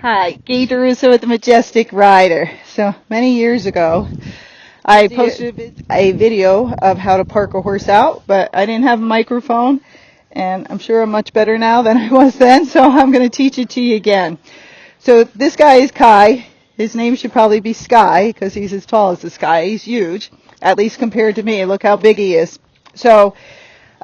Hi, Gaye DeRusso with the Majestic Rider. So many years ago, I posted a video of how to park a horse out, but I didn't have a microphone, and I'm sure I'm much better now than I was then, so I'm going to teach it to you again. So this guy is Kai. His name should probably be Sky, because he's as tall as the sky. He's huge, at least compared to me. Look how big he is. So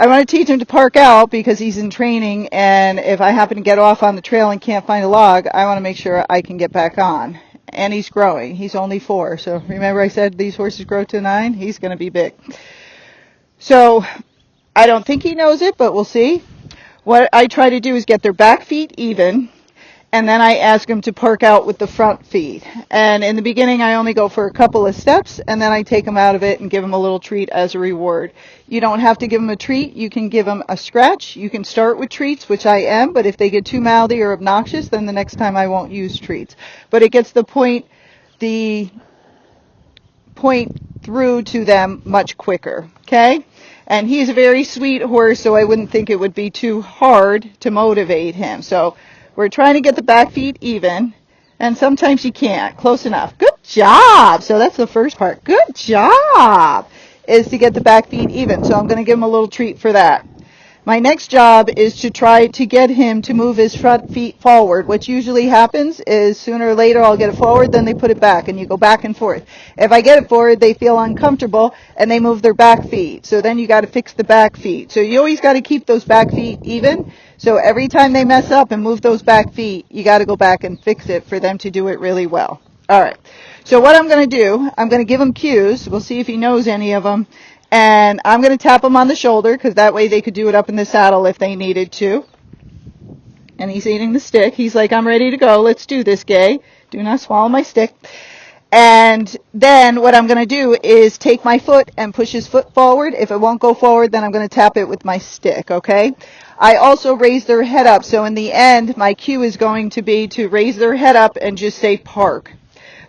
I want to teach him to park out because he's in training, and if I happen to get off on the trail and can't find a log, I want to make sure I can get back on. And he's growing. He's only 4. So remember I said these horses grow to 9? He's going to be big. So I don't think he knows it, but we'll see. What I try to do is get their back feet even, and then I ask them to park out with the front feet. And in the beginning, I only go for a couple of steps, and then I take them out of it and give them a little treat as a reward. You don't have to give them a treat. You can give them a scratch. You can start with treats, which I am, but if they get too mouthy or obnoxious, then the next time I won't use treats. But it gets the point through to them much quicker, okay? And he's a very sweet horse, so I wouldn't think it would be too hard to motivate him. So we're trying to get the back feet even, and sometimes you can't. Close enough. Good job. So that's the first part. Good job is to get the back feet even. So I'm going to give him a little treat for that. My next job is to try to get him to move his front feet forward. What usually happens is sooner or later I'll get it forward, then they put it back, and you go back and forth. If I get it forward, they feel uncomfortable, and they move their back feet. So then you got to fix the back feet. So you always got to keep those back feet even. So every time they mess up and move those back feet, you got to go back and fix it for them to do it really well. All right. So what I'm going to do, I'm going to give him cues. We'll see if he knows any of them. And I'm going to tap him on the shoulder because that way they could do it up in the saddle if they needed to. And he's eating the stick. He's like, I'm ready to go. Let's do this, Gaye. Do not swallow my stick. And then what I'm going to do is take my foot and push his foot forward. If it won't go forward, then I'm going to tap it with my stick, okay? I also raise their head up. So in the end, my cue is going to be to raise their head up and just say park.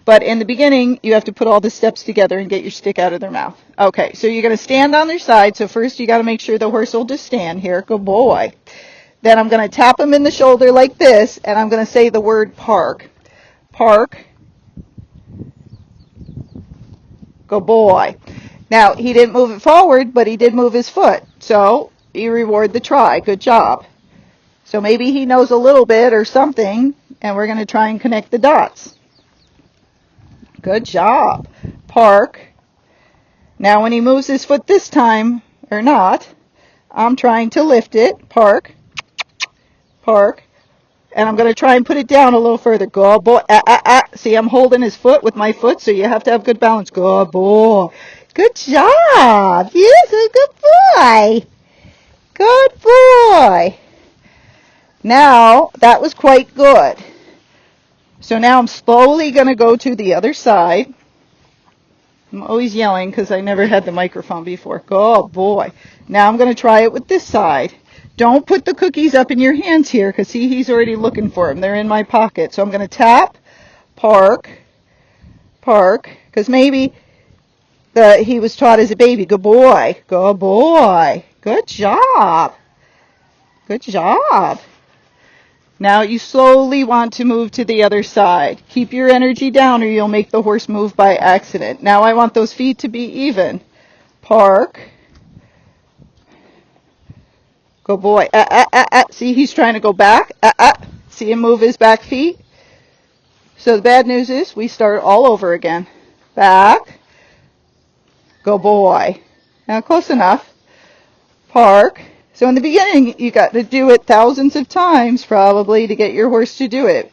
But in the beginning, you have to put all the steps together and get your stick out of their mouth. Okay, so you're going to stand on their side. So first you got to make sure the horse will just stand here. Good boy. Then I'm going to tap him in the shoulder like this, and I'm going to say the word park. Park. Good boy. Now, he didn't move it forward, but he did move his foot. So you reward the try. Good job. So maybe he knows a little bit or something, and we're going to try and connect the dots. Good job. Park. Now when he moves his foot this time, or not, I'm trying to lift it. Park. Park. And I'm going to try and put it down a little further. Good boy. See, I'm holding his foot with my foot, so you have to have good balance. Good boy. Good job. Yes, a good boy. Good boy. Now, that was quite good. So now I'm slowly going to go to the other side. I'm always yelling because I never had the microphone before. Good boy. Now I'm going to try it with this side. Don't put the cookies up in your hands here because see, he's already looking for them. They're in my pocket. So I'm going to tap, park, park, because maybe he was taught as a baby. Good boy. Good boy. Good job. Good job. Now you slowly want to move to the other side. Keep your energy down or you'll make the horse move by accident. Now I want those feet to be even. Park. Good boy. See, he's trying to go back. See him move his back feet? So the bad news is we start all over again. Back. Good boy. Now close enough. Park. So in the beginning, you got to do it thousands of times probably to get your horse to do it.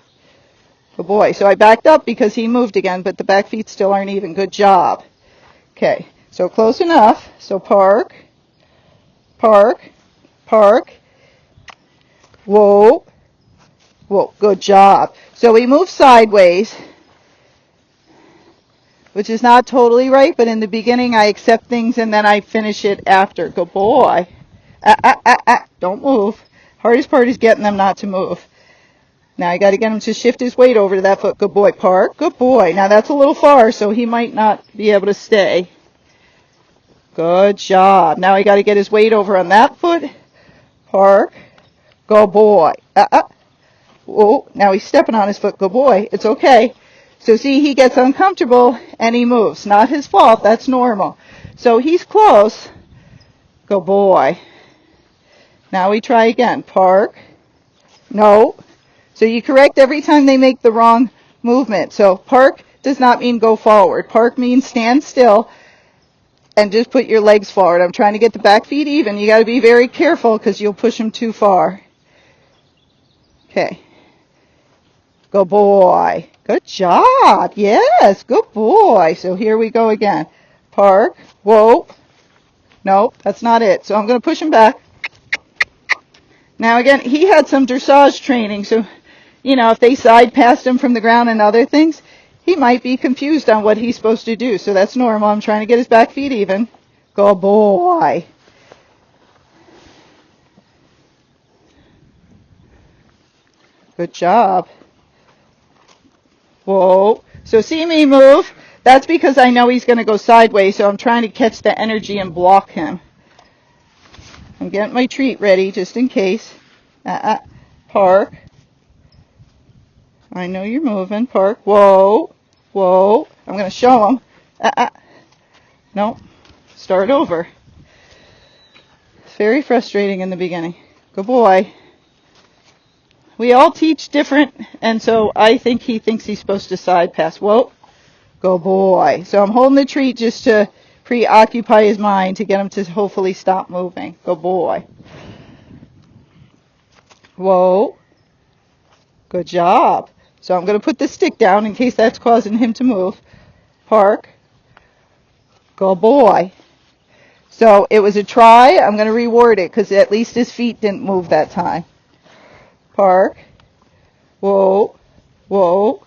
Good boy. So I backed up because he moved again, but the back feet still aren't even. Good job. Okay. So close enough. So park, park, park. Whoa. Whoa. Good job. So we move sideways, which is not totally right, but in the beginning I accept things and then I finish it after. Good boy. Don't move. Hardest part is getting them not to move. Now I got to get him to shift his weight over to that foot. Good boy. Park. Good boy. Now that's a little far, so he might not be able to stay. Good job. Now I got to get his weight over on that foot. Park. Good boy. Whoa, now he's stepping on his foot. Good boy. It's okay. So see, he gets uncomfortable and he moves. Not his fault. That's normal. So he's close. Good boy. Now we try again. Park. No. So you correct every time they make the wrong movement. So park does not mean go forward. Park means stand still and just put your legs forward. I'm trying to get the back feet even. You got to be very careful because you'll push them too far. Okay. Good boy. Good job. Yes, good boy. So here we go again. Park. Whoa. No, that's not it. So I'm going to push him back. Now again, he had some dressage training, so, if they side passed him from the ground and other things, he might be confused on what he's supposed to do. So that's normal. I'm trying to get his back feet even. Good boy. Good job. Whoa. So see me move? That's because I know he's going to go sideways, so I'm trying to catch the energy and block him. I'm getting my treat ready just in case. Park. I know you're moving. Park. Whoa. Whoa. I'm going to show him. No. Start over. It's very frustrating in the beginning. Good boy. We all teach different, and so I think he thinks he's supposed to side pass. Whoa. Good boy. So I'm holding the treat just to preoccupy his mind to get him to hopefully stop moving. Good boy. Whoa. Good job. So I'm going to put the stick down in case that's causing him to move. Park. Good boy. So it was a try. I'm going to reward it because at least his feet didn't move that time. Park. Whoa. Whoa.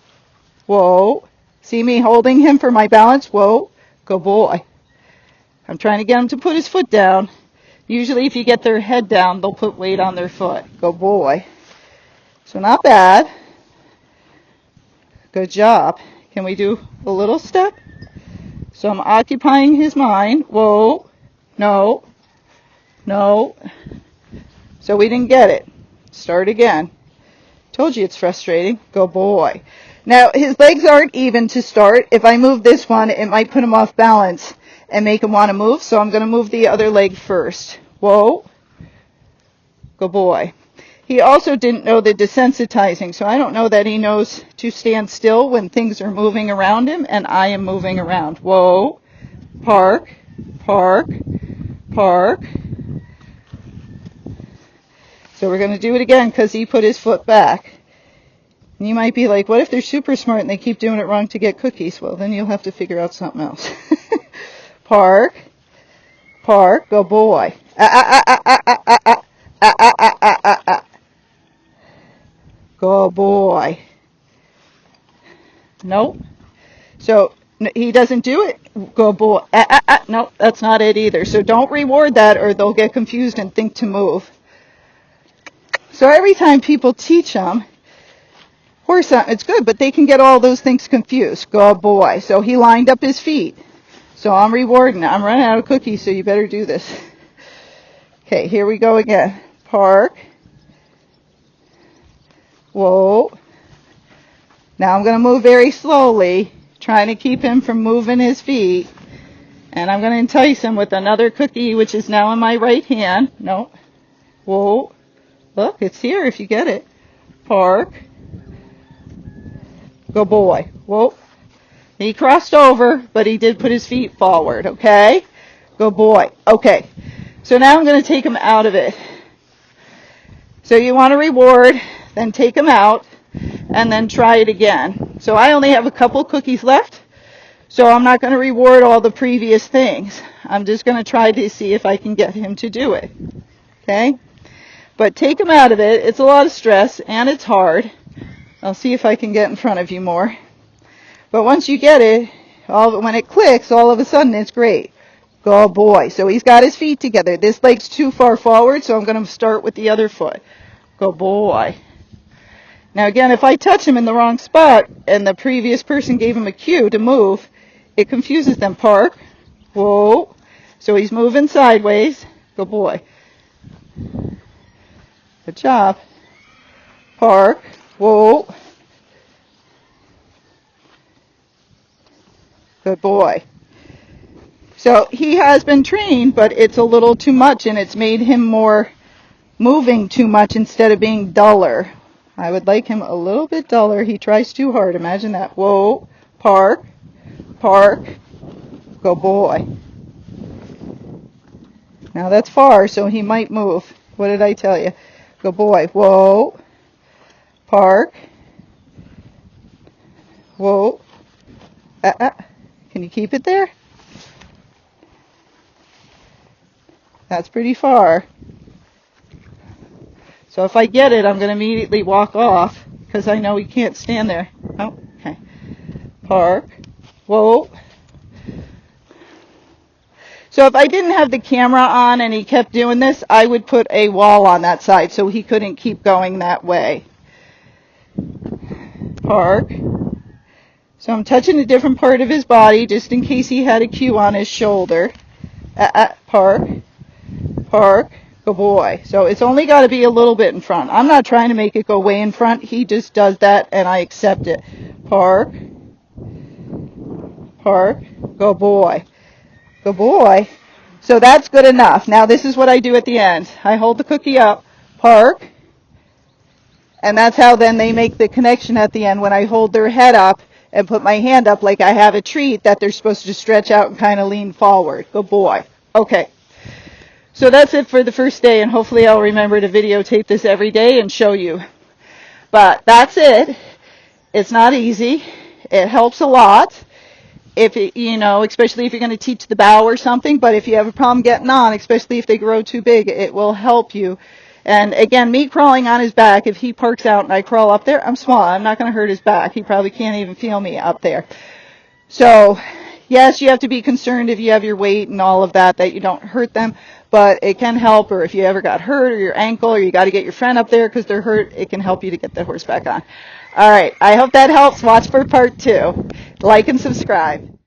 Whoa. See me holding him for my balance? Whoa. Good boy. I'm trying to get him to put his foot down. Usually if you get their head down, they'll put weight on their foot. Good boy. So not bad. Good job. Can we do a little step? So I'm occupying his mind. Whoa. No. No. So we didn't get it. Start again. Told you it's frustrating. Good boy. Now, his legs aren't even to start. If I move this one, it might put him off balance and make him want to move. So I'm going to move the other leg first. Whoa. Good boy. He also didn't know the desensitizing, so I don't know that he knows to stand still when things are moving around him and I am moving around. Whoa. Park. Park. Park. So we're going to do it again because he put his foot back. And you might be like, what if they're super smart and they keep doing it wrong to get cookies? Well, then you'll have to figure out something else. Park. Park. Good boy. Good boy. Nope. So he doesn't do it. Good boy. Nope, that's not it either. So don't reward that or they'll get confused and think to move. So every time people teach them, horse hunting, it's good, but they can get all those things confused. Good boy. So he lined up his feet. So I'm rewarding. I'm running out of cookies, so you better do this. Okay, here we go again. Park. Whoa. Now I'm going to move very slowly, trying to keep him from moving his feet. And I'm going to entice him with another cookie, which is now in my right hand. No. Whoa. Look, it's here if you get it. Park. Good boy. Whoa. He crossed over, but he did put his feet forward, okay? Good boy. Okay. So now I'm going to take him out of it. So you want to reward, then take him out, and then try it again. So I only have a couple cookies left, so I'm not going to reward all the previous things. I'm just going to try to see if I can get him to do it. Okay? But take him out of it. It's a lot of stress, and it's hard. I'll see if I can get in front of you more. But once you get it, when it clicks, all of a sudden it's great. Good boy. So he's got his feet together. This leg's too far forward, so I'm going to start with the other foot. Good boy. Now again, if I touch him in the wrong spot and the previous person gave him a cue to move, it confuses them. Park. Whoa. So he's moving sideways. Good boy. Good job. Park. Whoa. Good boy. So he has been trained, but it's a little too much, and it's made him more moving too much instead of being duller. I would like him a little bit duller. He tries too hard. Imagine that. Whoa. Park. Park. Good boy. Now that's far, so he might move. What did I tell you? Good boy. Whoa. Park. Whoa. Can you keep it there? That's pretty far. So if I get it, I'm going to immediately walk off because I know he can't stand there. Oh, okay. Park. Whoa. So if I didn't have the camera on and he kept doing this, I would put a wall on that side so he couldn't keep going that way. Park. So I'm touching a different part of his body just in case he had a cue on his shoulder. Park. Park. Good boy. So it's only got to be a little bit in front. I'm not trying to make it go way in front. He just does that and I accept it. Park. Park. Good boy. Good boy. So that's good enough. Now this is what I do at the end. I hold the cookie up. Park. And that's how then they make the connection at the end when I hold their head up and put my hand up like I have a treat that they're supposed to stretch out and kind of lean forward. Good boy. Okay. So that's it for the first day, and hopefully I'll remember to videotape this every day and show you. But that's it. It's not easy. It helps a lot. If it, especially if you're going to teach the bow or something, but if you have a problem getting on, especially if they grow too big, it will help you. And again, me crawling on his back, if he parks out and I crawl up there, I'm small. I'm not going to hurt his back. He probably can't even feel me up there. So, yes, you have to be concerned if you have your weight and all of that you don't hurt them, but it can help. Or if you ever got hurt or your ankle or you got to get your friend up there because they're hurt, it can help you to get the horse back on. All right, I hope that helps. Watch for part 2. Like and subscribe.